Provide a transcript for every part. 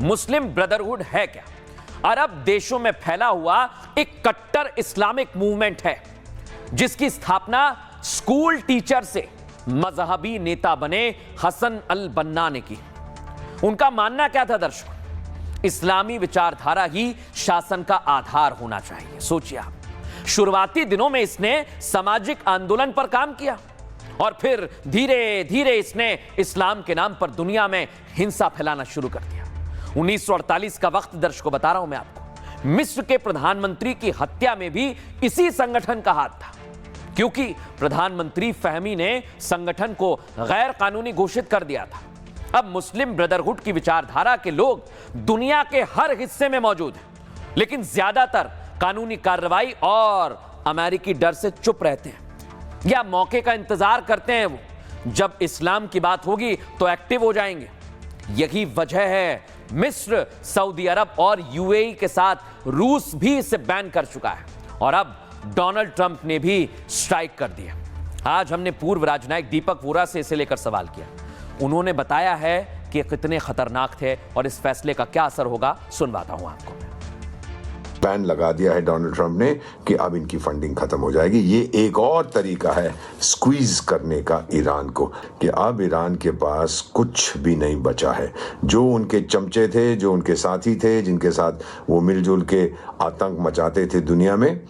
मुस्लिम brotherhood है क्या? अरब देशों में फैला हुआ एक कट्टर इस्लामिक मूवमेंट है जिसकी स्थापना स्कूल टीचर से मजहबी नेता बने हसन अल बन्ना ने की। उनका मानना क्या था दर्शकों? इस्लामी विचारधारा ही शासन का आधार होना चाहिए। सोचिए आप, शुरुआती दिनों में इसने सामाजिक आंदोलन पर काम किया और फिर धीरे धीरे इसने इस्लाम के नाम पर दुनिया में हिंसा फैलाना शुरू कर दिया। 1948 का वक्त दर्शकों बता रहा हूं मैं आपको। मिस्र के प्रधानमंत्री की हत्या में भी इसी संगठन का हाथ था, क्योंकि प्रधानमंत्री फहमी ने संगठन को गैर कानूनी घोषित कर दिया था। अब मुस्लिम ब्रदरहुड की विचारधारा के लोग दुनिया के हर हिस्से में मौजूद हैं, लेकिन ज्यादातर कानूनी कार्रवाई और अमेरिकी डर से चुप रहते हैं या मौके का इंतजार करते हैं। वो जब इस्लाम की बात होगी तो एक्टिव हो जाएंगे। यही वजह है मिस्र, सऊदी अरब और यूएई के साथ रूस भी इसे बैन कर चुका है और अब डोनाल्ड ट्रंप ने भी स्ट्राइक कर दिया। आज हमने पूर्व राजनयिक दीपक वोरा से इसे लेकर सवाल किया। उन्होंने बताया है कि कितने खतरनाक थे और इस फैसले का क्या असर होगा। सुनवाता हूं आपको। बैन लगा दिया है डोनाल्ड ट्रंप ने कि अब इनकी फंडिंग खत्म हो जाएगी। ये एक और तरीका है स्क्वीज करने का ईरान को, कि अब ईरान के पास कुछ भी नहीं बचा है। जो उनके चमचे थे, जो उनके साथी थे, जिनके साथ वो मिलजुल के आतंक मचाते थे दुनिया में,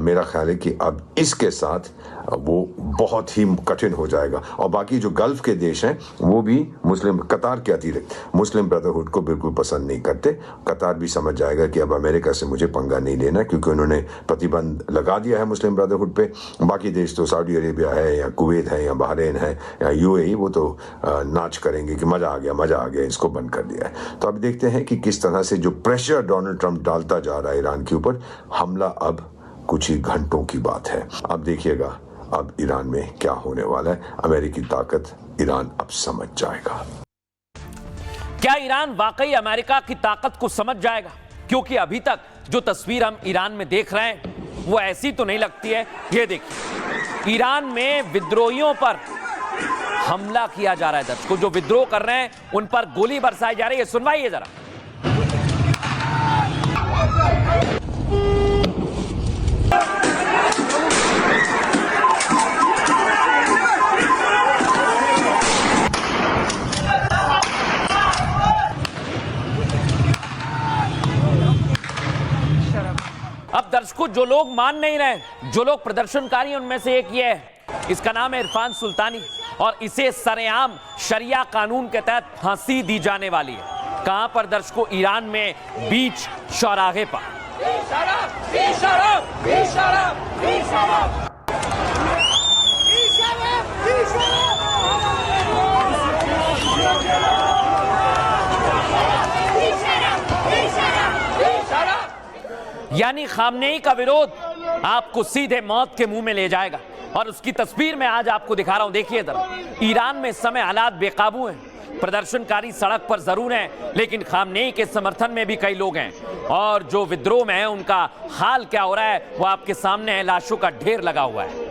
मेरा ख्याल है कि अब इसके साथ वो बहुत ही कठिन हो जाएगा। और बाकी जो गल्फ के देश हैं वो भी मुस्लिम, कतार के अतिरिक्त मुस्लिम ब्रदरहुड को बिल्कुल पसंद नहीं करते। कतार भी समझ जाएगा कि अब अमेरिका से मुझे पंगा नहीं लेना, क्योंकि उन्होंने प्रतिबंध लगा दिया है मुस्लिम ब्रदरहुड पे। बाकी देश तो सऊदी अरेबिया है या कुवैत है या बहरीन है या यूएई, वो तो नाच करेंगे कि मजा आ गया, इसको बंद कर दिया है। तो अब देखते हैं कि किस तरह से जो प्रेशर डोनाल्ड ट्रंप डालता जा रहा है ईरान के ऊपर, हमला अब कुछ ही घंटों की बात है। अब देखिएगा अब ईरान में क्या होने वाला है। अमेरिकी ताकत ईरान अब समझ जाएगा। क्या ईरान वाकई अमेरिका की ताकत को समझ जाएगा? क्योंकि अभी तक जो तस्वीर हम ईरान में देख रहे हैं वो ऐसी तो नहीं लगती है। ये देखिए, ईरान में विद्रोहियों पर हमला किया जा रहा है। दर्शकों, जो विद्रोह कर रहे हैं उन पर गोली बरसाई जा रही है। सुनवाइए जरा। अब दर्शकों, जो लोग मान नहीं रहे, जो लोग प्रदर्शनकारी, उनमें से एक ये है। इसका नाम है इरफान सुल्तानी और इसे सरेआम शरिया कानून के तहत फांसी दी जाने वाली है। कहां पर दर्शकों? ईरान में बीच चौराहे पर। यानी खामनेई का विरोध आपको सीधे मौत के मुंह में ले जाएगा। और उसकी तस्वीर मैं आज आपको दिखा रहा हूं। देखिए इधर, ईरान में इस समय हालात बेकाबू हैं। प्रदर्शनकारी सड़क पर जरूर हैं, लेकिन खामनेई के समर्थन में भी कई लोग हैं। और जो विद्रोह में है उनका हाल क्या हो रहा है वो आपके सामने है। लाशों का ढेर लगा हुआ है।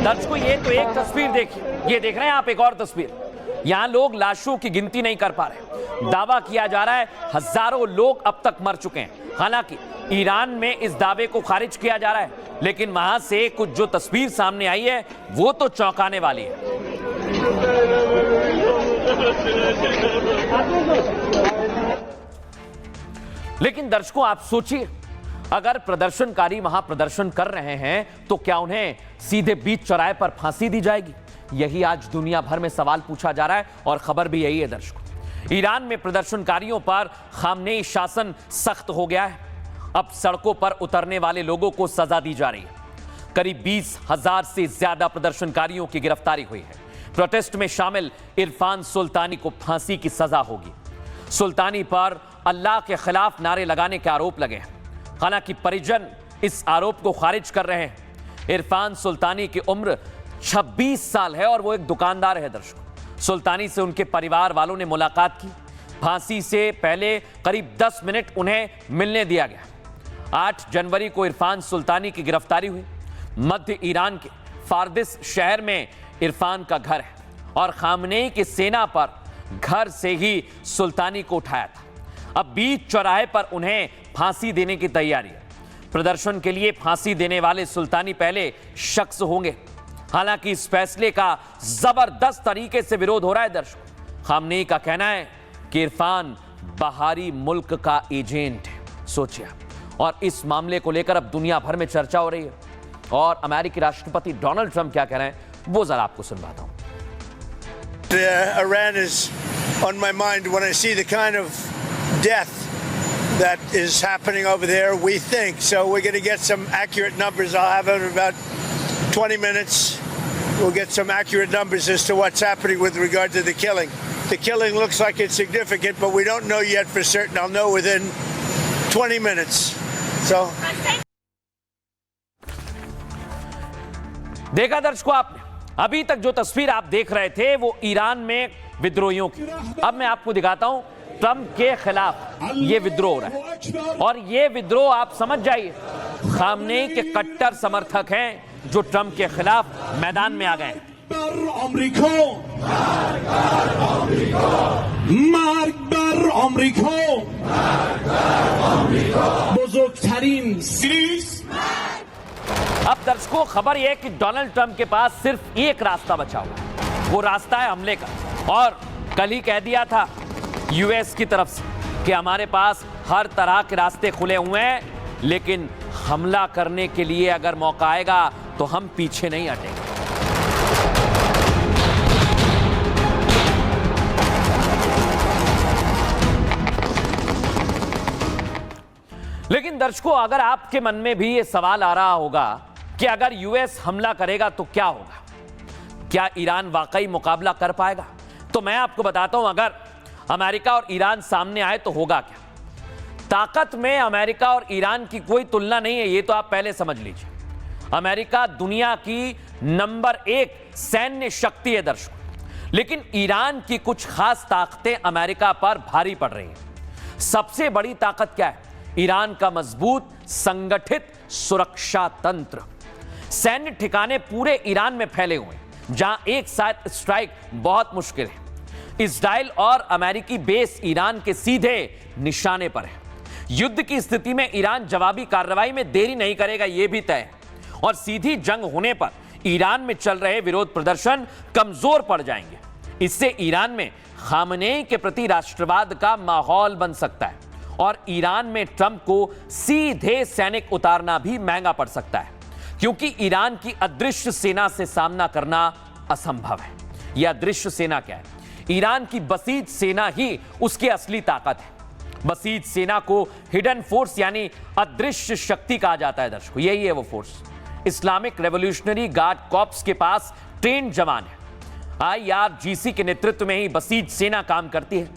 दर्शकों, ये तो एक तस्वीर देखिए, ये देख रहे हैं आप एक और तस्वीर। यहां लोग लाशों की गिनती नहीं कर पा रहे। दावा किया जा रहा है हजारों लोग अब तक मर चुके हैं। हालांकि ईरान में इस दावे को खारिज किया जा रहा है, लेकिन वहां से कुछ जो तस्वीर सामने आई है वो तो चौंकाने वाली है। लेकिन दर्शकों, आप सोचिए, अगर प्रदर्शनकारी वहां प्रदर्शन कर रहे हैं तो क्या उन्हें सीधे बीच चौराहे पर फांसी दी जाएगी? यही आज दुनिया भर में सवाल पूछा जा रहा है और खबर भी यही है दर्शकों। ईरान में प्रदर्शनकारियों पर खामनेई शासन सख्त हो गया है। अब सड़कों पर उतरने वाले लोगों को सजा दी जा रही है। करीब 20,000 से ज्यादा प्रदर्शनकारियों की गिरफ्तारी हुई है। प्रोटेस्ट में शामिल इरफान सुल्तानी को फांसी की सजा होगी। सुल्तानी पर अल्लाह के खिलाफ नारे लगाने के आरोप लगे हैं। हालांकि परिजन इस आरोप को खारिज कर रहे हैं। इरफान सुल्तानी की उम्र 26 साल है और वो एक दुकानदार है। दर्शकों, सुल्तानी से उनके परिवार वालों ने मुलाकात की। फांसी से पहले करीब 10 मिनट उन्हें मिलने दिया गया। 8 जनवरी को इरफान सुल्तानी की गिरफ्तारी हुई। मध्य ईरान के फारदिस शहर में इरफान का घर है और खामनेई की सेना पर घर से ही सुल्तानी को उठाया था। अब बीच चौराहे पर उन्हें फांसी देने की तैयारी है। प्रदर्शन के लिए फांसी देने वाले सुल्तानी पहले शख्स होंगे। हालांकि इस फैसले का जबरदस्त तरीके से विरोध हो रहा है। दर्शकों, खामनेई का कहना है कि इरफान बाहरी मुल्क का एजेंट है। सोचिए, और इस मामले को लेकर अब दुनिया भर में चर्चा हो रही है। और अमेरिकी राष्ट्रपति डोनाल्ड ट्रंप क्या कह रहे हैं वो जरा आपको सुनवाता हूं। Iran is on my mind when I see the kind of death that is happening over there. We think so. We're going to get some accurate numbers. I'll have it in about 20 minutes. We'll get some accurate numbers as to what's happening with regard to the killing. The killing looks like it's significant, but we don't know yet for certain. I'll know within 20 minutes. So. देखा दर्शकों आपने, अभी तक जो तस्वीर आप देख रहे थे वो ईरान में विद्रोहियों की। अब मैं आपको दिखाता हूं ट्रंप के खिलाफ ये विद्रोह हो रहा है। और ये विद्रोह आप समझ जाइए, खामनेई के कट्टर समर्थक हैं जो ट्रंप के खिलाफ मैदान में आ गए हैं। अब दर्शकों, खबर यह है कि डोनाल्ड ट्रंप के पास सिर्फ एक रास्ता बचा हुआ है, वो रास्ता है हमले का। और कल ही कह दिया था यूएस की तरफ से कि हमारे पास हर तरह के रास्ते खुले हुए हैं, लेकिन हमला करने के लिए अगर मौका आएगा तो हम पीछे नहीं हटेंगे। लेकिन दर्शकों, अगर आपके मन में भी ये सवाल आ रहा होगा कि अगर यूएस हमला करेगा तो क्या होगा, क्या ईरान वाकई मुकाबला कर पाएगा, तो मैं आपको बताता हूं, अगर अमेरिका और ईरान सामने आए तो होगा क्या। ताकत में अमेरिका और ईरान की कोई तुलना नहीं है, ये तो आप पहले समझ लीजिए। अमेरिका दुनिया की नंबर 1 सैन्य शक्ति है दर्शकों, लेकिन ईरान की कुछ खास ताकतें अमेरिका पर भारी पड़ रही हैं। सबसे बड़ी ताकत क्या है? ईरान का मजबूत संगठित सुरक्षा तंत्र। सैन्य ठिकाने पूरे ईरान में फैले हुए हैं, जहां एक साथ स्ट्राइक बहुत मुश्किल है। इजराइल और अमेरिकी बेस ईरान के सीधे निशाने पर है। युद्ध की स्थिति में ईरान जवाबी कार्रवाई में देरी नहीं करेगा, यह भी तय है। और सीधी जंग होने पर ईरान में चल रहे विरोध प्रदर्शन कमजोर पड़ जाएंगे। इससे ईरान में खामनेई के प्रति राष्ट्रवाद का माहौल बन सकता है और ईरान में ट्रंप को सीधे सैनिक उतारना भी महंगा पड़ सकता है, क्योंकि ईरान की अदृश्य सेना से सामना करना असंभव है। यह अदृश्य सेना क्या है? ईरान की बसीज सेना ही उसकी असली ताकत है। बसीज सेना को हिडन फोर्स यानी अदृश्य शक्ति कहा जाता है दर्शकों। यही है वो force. Islamic revolutionary guard corps के पास ट्रेंड जवान है। IRGC के नेतृत्व में ही बसीज सेना काम करती है।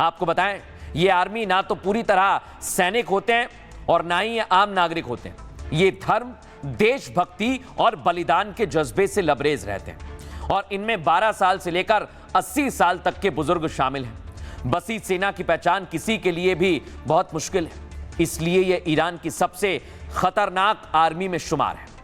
आपको बताएं, ये आर्मी ना तो पूरी तरह सैनिक होते हैं और ना ही ये आम नागरिक होते हैं। ये धर्म, देशभक्ति और बलिदान के जज्बे से लबरेज रहते हैं और इनमें 12 साल से लेकर 80 साल तक के बुजुर्ग शामिल हैं। बसीज सेना की पहचान किसी के लिए भी बहुत मुश्किल है, इसलिए यह ईरान की सबसे खतरनाक आर्मी में शुमार है।